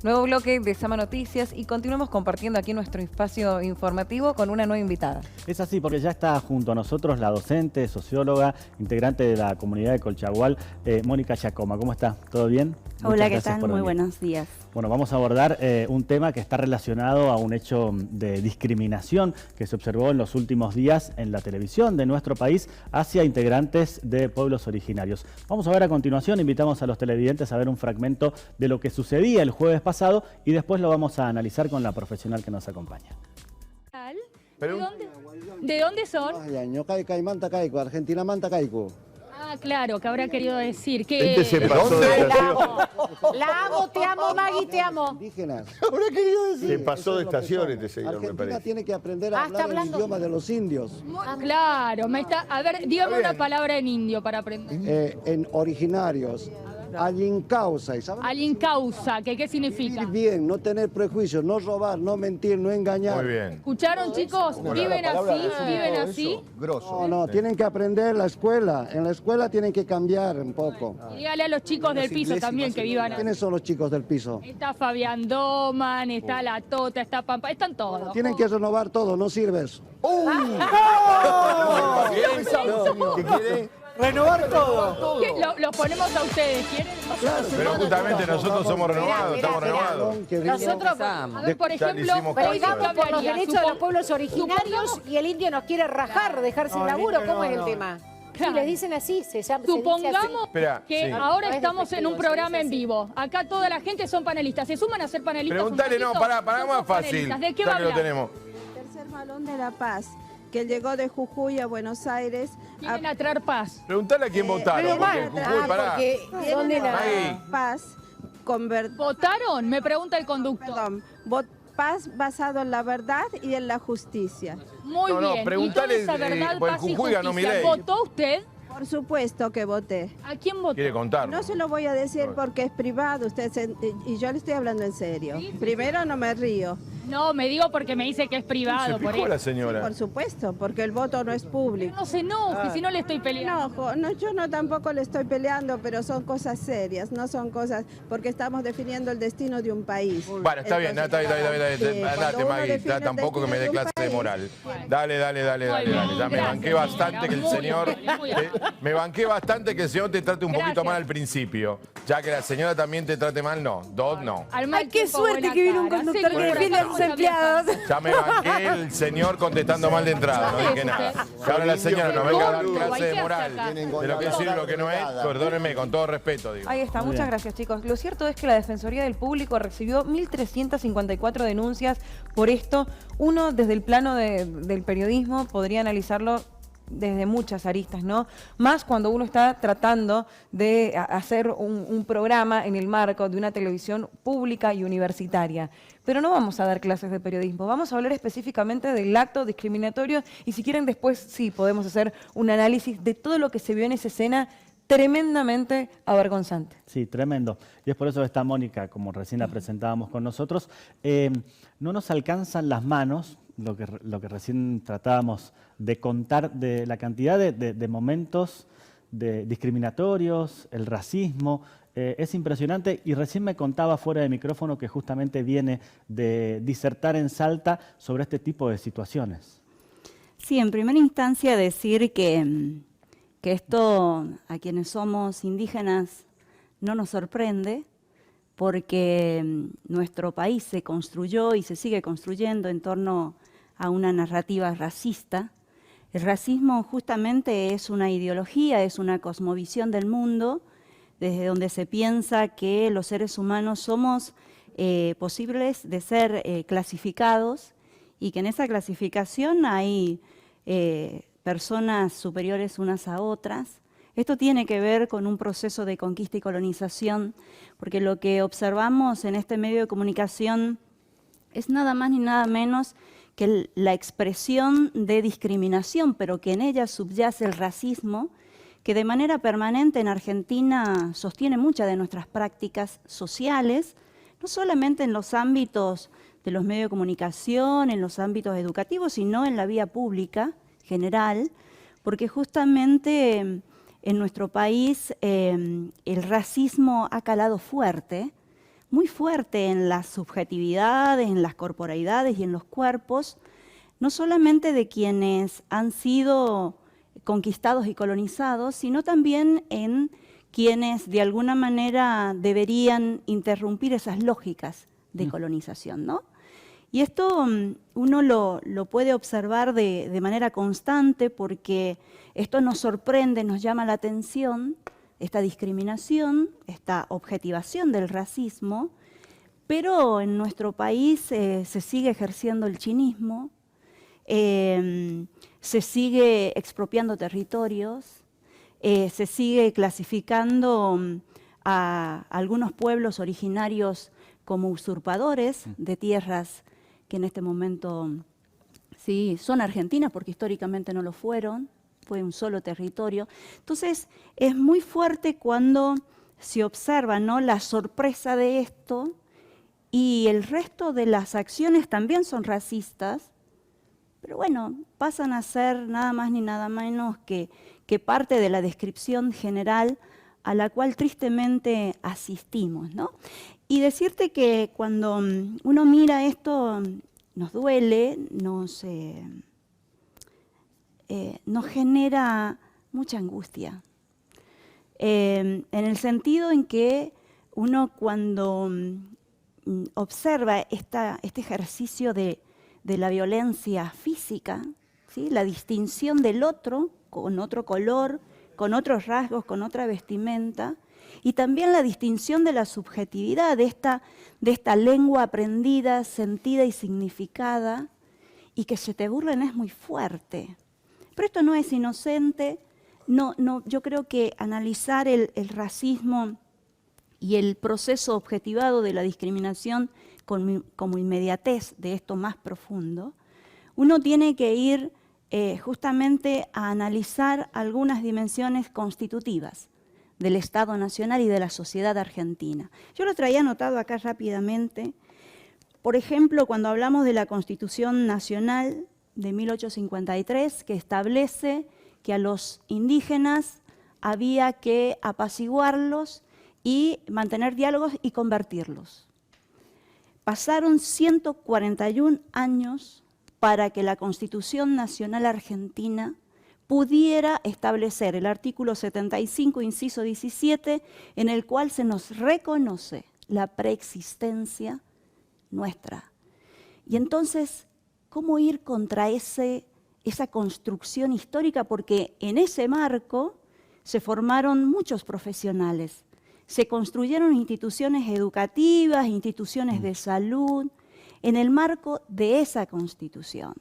Nuevo bloque de Sama Noticias y continuamos compartiendo aquí nuestro espacio informativo con una nueva invitada. Es así, porque ya está junto a nosotros la docente, socióloga, integrante de la comunidad de Colchahual, Mónica Giacoma. ¿Cómo está? ¿Todo bien? Hola, ¿qué tal? Muy buenos días. Bueno, vamos a abordar un tema que está relacionado a un hecho de discriminación que se observó en los últimos días en la televisión de nuestro país hacia integrantes de pueblos originarios. Vamos a ver a continuación, invitamos a los televidentes a ver un fragmento de lo que sucedía el jueves pasado y después lo vamos a analizar con la profesional que nos acompaña. ¿De dónde son? Argentina Mantacaico. Ah, claro, que habrá querido decir que... Este se pasó de estación. La amo, te amo, Maggie, te amo. Indígenas. Habrá querido decir. Se pasó Eso de es lo que estación son. este señor, me Argentina parece. tiene que aprender a hablar el idioma de los indios. Claro, me está... A ver, dígame una palabra en indio para aprender. En originarios. Alincausa. Alincausa, ¿qué significa? Vivir bien, no tener prejuicios, no robar, no mentir, no engañar. Muy bien. ¿Escucharon, chicos? ¿Viven así? ¿Viven así? No, tienen que aprender la escuela. En la escuela tienen que cambiar un poco. Y dígale a los chicos del piso también que vivan así. ¿Quiénes son los chicos del piso? Está Fabián Doman, está La Tota, está Pampa, están todos. Tienen que renovar todo, no sirve eso. ¿Qué quiere? Renovar todo. Los ponemos a ustedes, ¿quieren? Pero justamente nosotros somos renovados, estamos renovados. Nosotros, a ver, por Ya ejemplo, le hicimos Peleamos por los derechos de los pueblos originarios supongamos- y el indio nos quiere rajar, dejar sin laburo. ¿Cómo es el tema? Si les dicen así, se llama. Supongamos Espera, que sí. ahora No es estamos en un despectivo, programa se en dice así. vivo. Acá toda la gente son panelistas. ¿Se suman a ser panelistas? Preguntale, un no, ratito? pará más Somos fácil. panelistas. ¿De qué Ya va a que lo hablar? tenemos. Tercer Balón de la Paz, que llegó de Jujuy a Buenos Aires. Quieren a traer paz. Preguntale a quién votaron. Porque en Jujuy, pará. ¿Dónde Maggie. paz? ¿Votaron? Me pregunta el conductor. Paz basado en la verdad y en la justicia. Muy No, bien. preguntale, ¿Y toda esa verdad, pues en paz y Jujuy ganó justicia, Milei. ¿votó usted? Por supuesto que voté. ¿A quién votó? Quiere contar. No se lo voy a decir porque es privado, y yo le estoy hablando en serio. Sí, sí, Primero no me río. No, me digo porque me dice que es Se privado. Por picó la eso. señora. Por supuesto, porque el voto no es público. No se enoje, si no le estoy peleando. No, yo no tampoco le estoy peleando, pero son cosas serias, no son cosas, porque estamos definiendo el destino de un país. Bueno, está bien, está bien. Andate, Maggie, tampoco que me dé clase de moral. Dale. Ya me banqué bastante que el señor... Me banqué bastante que el señor te trate un poquito mal al principio. Ya que la señora también te trate mal, no. Dos, no. Ay, qué suerte que vino un conductor que defiende a sus empleados. Ya me banqué el señor contestando mal de entrada, no dije nada. Que ahora la señora nos venga a dar clase de moral, de lo que sirve y lo que no es. Perdónenme, con todo respeto, digo. Ahí está, Muy muchas bien. gracias chicos. Lo cierto es que la Defensoría del Público recibió 1.354 denuncias por esto. Uno, desde el plano del periodismo, podría analizarlo desde muchas aristas, ¿no? Más cuando uno está tratando de hacer un programa en el marco de una televisión pública y universitaria. Pero no vamos a dar clases de periodismo, vamos a hablar específicamente del acto discriminatorio y si quieren después sí podemos hacer un análisis de todo lo que se vio en esa escena tremendamente avergonzante. Sí, tremendo. Y es por eso que está Mónica, como recién la presentábamos con nosotros. No nos alcanzan las manos, lo que recién tratábamos de contar, de la cantidad de momentos discriminatorios, el racismo. Es impresionante y recién me contaba fuera de micrófono que justamente viene de disertar en Salta sobre este tipo de situaciones. Sí, en primera instancia decir que esto a quienes somos indígenas no nos sorprende porque nuestro país se construyó y se sigue construyendo en torno a una narrativa racista. El racismo justamente es una ideología, es una cosmovisión del mundo desde donde se piensa que los seres humanos somos posibles de ser clasificados y que en esa clasificación hay personas superiores unas a otras. Esto tiene que ver con un proceso de conquista y colonización, porque lo que observamos en este medio de comunicación es nada más ni nada menos que la expresión de discriminación, pero que en ella subyace el racismo, que de manera permanente en Argentina sostiene muchas de nuestras prácticas sociales, no solamente en los ámbitos de los medios de comunicación, en los ámbitos educativos, sino en la vía pública general, porque justamente en nuestro país el racismo ha calado fuerte, muy fuerte en las subjetividades, en las corporalidades y en los cuerpos, no solamente de quienes han sido conquistados y colonizados, sino también en quienes de alguna manera deberían interrumpir esas lógicas de colonización, ¿no? Y esto uno lo puede observar de manera constante porque esto nos sorprende, nos llama la atención, esta discriminación, esta objetivación del racismo, pero en nuestro país se sigue ejerciendo el chinismo, se sigue expropiando territorios, se sigue clasificando a algunos pueblos originarios como usurpadores de tierras que en este momento sí son argentinas porque históricamente no lo fueron, fue un solo territorio. Entonces es muy fuerte cuando se observa, ¿no?, la sorpresa de esto, y el resto de las acciones también son racistas, pero bueno, pasan a ser nada más ni nada menos que parte de la descripción general a la cual tristemente asistimos, ¿no? Y decirte que cuando uno mira esto nos duele, nos genera mucha angustia. En el sentido en que uno cuando observa este ejercicio de la violencia física, ¿sí?, la distinción del otro con otro color, con otros rasgos, con otra vestimenta, y también la distinción de la subjetividad, de esta lengua aprendida, sentida y significada, y que se te burlen es muy fuerte. Pero esto no es inocente, yo creo que analizar el racismo y el proceso objetivado de la discriminación como inmediatez de esto más profundo, uno tiene que ir justamente a analizar algunas dimensiones constitutivas del Estado Nacional y de la sociedad argentina. Yo lo traía anotado acá rápidamente. Por ejemplo, cuando hablamos de la Constitución Nacional de 1853, que establece que a los indígenas había que apaciguarlos y mantener diálogos y convertirlos. Pasaron 141 años para que la Constitución Nacional Argentina pudiera establecer el artículo 75, inciso 17, en el cual se nos reconoce la preexistencia nuestra. Y entonces, ¿cómo ir contra esa construcción histórica? Porque en ese marco se formaron muchos profesionales, se construyeron instituciones educativas, instituciones de salud, en el marco de esa Constitución.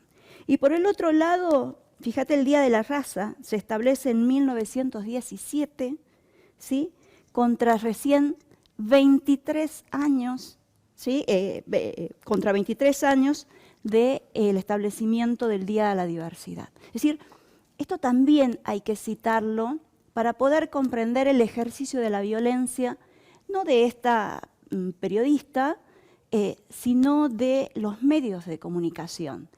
Y por el otro lado, fíjate, el Día de la Raza se establece en 1917, ¿sí?, contra recién 23 años, ¿sí?, contra 23 años del establecimiento del Día de la Diversidad. Es decir, esto también hay que citarlo para poder comprender el ejercicio de la violencia, no de esta periodista, sino de los medios de comunicación.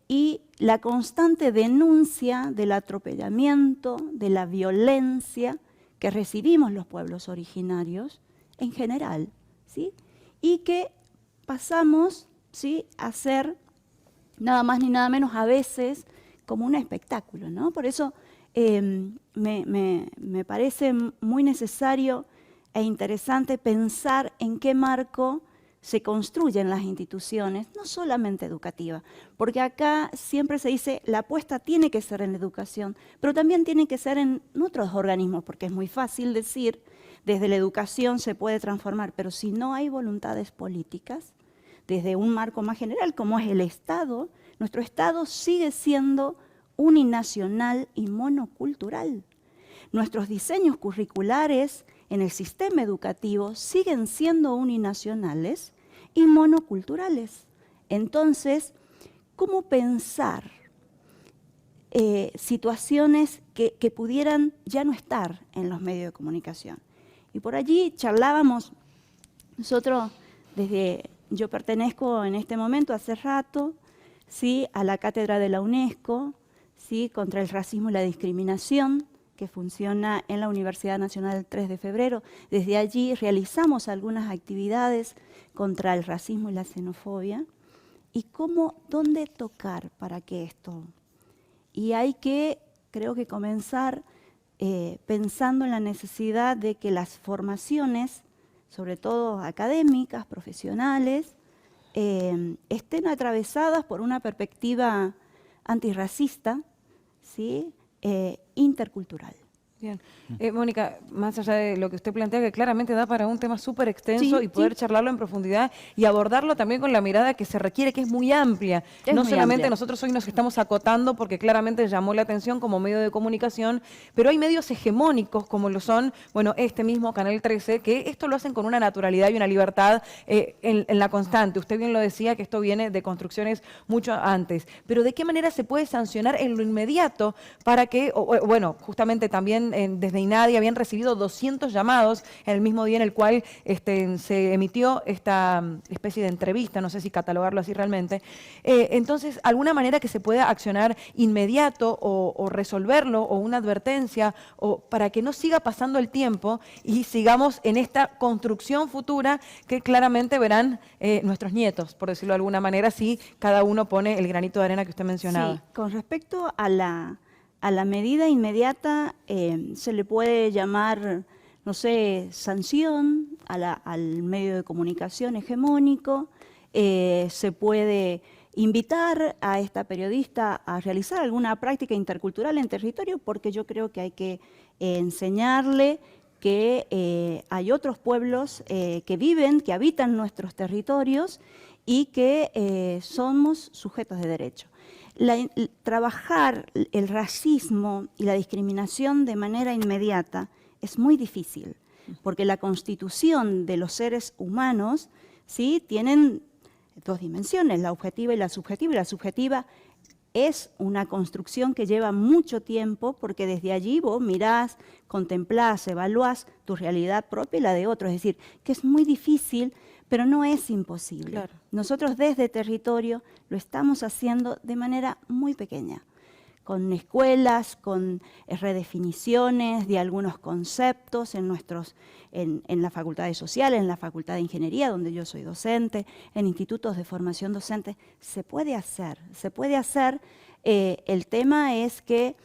Y la constante denuncia del atropellamiento, de la violencia que recibimos los pueblos originarios en general, ¿sí?, y que pasamos, ¿sí?, a ser nada más ni nada menos a veces como un espectáculo, ¿no? Por eso me parece muy necesario e interesante pensar en qué marco se construyen las instituciones, no solamente educativas, porque acá siempre se dice la apuesta tiene que ser en la educación, pero también tiene que ser en otros organismos, porque es muy fácil decir, desde la educación se puede transformar, pero si no hay voluntades políticas, desde un marco más general como es el Estado, nuestro Estado sigue siendo uninacional y monocultural. Nuestros diseños curriculares en el sistema educativo siguen siendo uninacionales y monoculturales. Entonces, ¿cómo pensar situaciones que pudieran ya no estar en los medios de comunicación? Y por allí charlábamos, nosotros yo pertenezco en este momento, hace rato, ¿sí?, a la cátedra de la UNESCO, ¿sí?, contra el racismo y la discriminación, que funciona en la Universidad Nacional del 3 de Febrero. Desde allí realizamos algunas actividades contra el racismo y la xenofobia. ¿Y dónde tocar para que esto? Y hay que, creo que comenzar pensando en la necesidad de que las formaciones, sobre todo académicas, profesionales, estén atravesadas por una perspectiva antirracista, ¿sí? Intercultural. Bien. Mónica, más allá de lo que usted plantea, que claramente da para un tema súper extenso y poder charlarlo en profundidad y abordarlo también con la mirada que se requiere, que es muy amplia. No solamente nosotros hoy nos estamos acotando porque claramente llamó la atención como medio de comunicación, pero hay medios hegemónicos como lo son, bueno, este mismo Canal 13, que esto lo hacen con una naturalidad y una libertad en la constante. Usted bien lo decía, que esto viene de construcciones mucho antes. Pero ¿de qué manera se puede sancionar en lo inmediato para que, bueno, justamente también desde INADI habían recibido 200 llamados en el mismo día en el cual se emitió esta especie de entrevista, no sé si catalogarlo así realmente. Entonces, ¿alguna manera que se pueda accionar inmediato o resolverlo o una advertencia o para que no siga pasando el tiempo y sigamos en esta construcción futura que claramente verán nuestros nietos, por decirlo de alguna manera, si cada uno pone el granito de arena que usted mencionaba? Sí, con respecto a la medida inmediata se le puede llamar, no sé, sanción al medio de comunicación hegemónico, se puede invitar a esta periodista a realizar alguna práctica intercultural en territorio, porque yo creo que hay que enseñarle que hay otros pueblos que habitan nuestros territorios y que somos sujetos de derecho. Trabajar el racismo y la discriminación de manera inmediata es muy difícil, porque la constitución de los seres humanos, ¿sí?, tienen dos dimensiones, la objetiva y la subjetiva. Y la subjetiva es una construcción que lleva mucho tiempo, porque desde allí vos mirás, contemplás, evaluás tu realidad propia y la de otros. Es decir, que es muy difícil, pero no es imposible. Claro. Nosotros desde territorio lo estamos haciendo de manera muy pequeña, con escuelas, con redefiniciones de algunos conceptos en las facultades sociales, en la Facultad de Ingeniería, donde yo soy docente, en institutos de formación docente. Se puede hacer, se puede hacer. El tema es que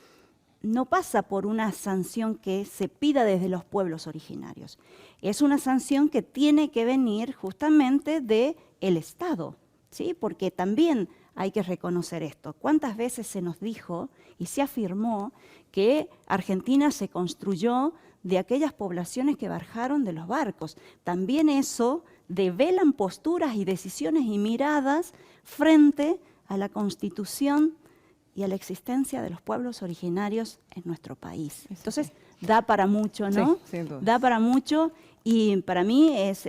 no pasa por una sanción que se pida desde los pueblos originarios. Es una sanción que tiene que venir justamente del Estado, ¿sí? Porque también hay que reconocer esto. ¿Cuántas veces se nos dijo y se afirmó que Argentina se construyó de aquellas poblaciones que bajaron de los barcos? También eso develan posturas y decisiones y miradas frente a la Constitución y a la existencia de los pueblos originarios en nuestro país. Entonces, da para mucho, ¿no? Sí, sin duda. Da para mucho, y para mí es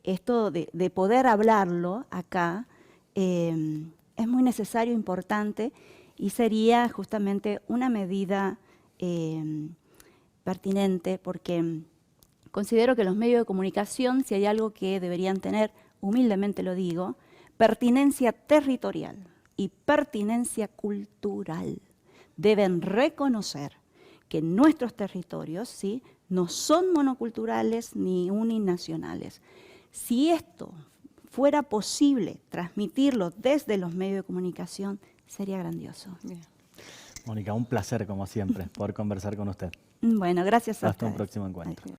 esto de poder hablarlo acá, es muy necesario, importante, y sería justamente una medida pertinente, porque considero que los medios de comunicación, si hay algo que deberían tener, humildemente lo digo, pertinencia territorial y pertinencia cultural. Deben reconocer que nuestros territorios, ¿sí?, no son monoculturales ni uninacionales. Si esto fuera posible transmitirlo desde los medios de comunicación, sería grandioso. Bien. Mónica, un placer como siempre poder conversar con usted. Bueno, gracias a ustedes. Hasta un próximo encuentro.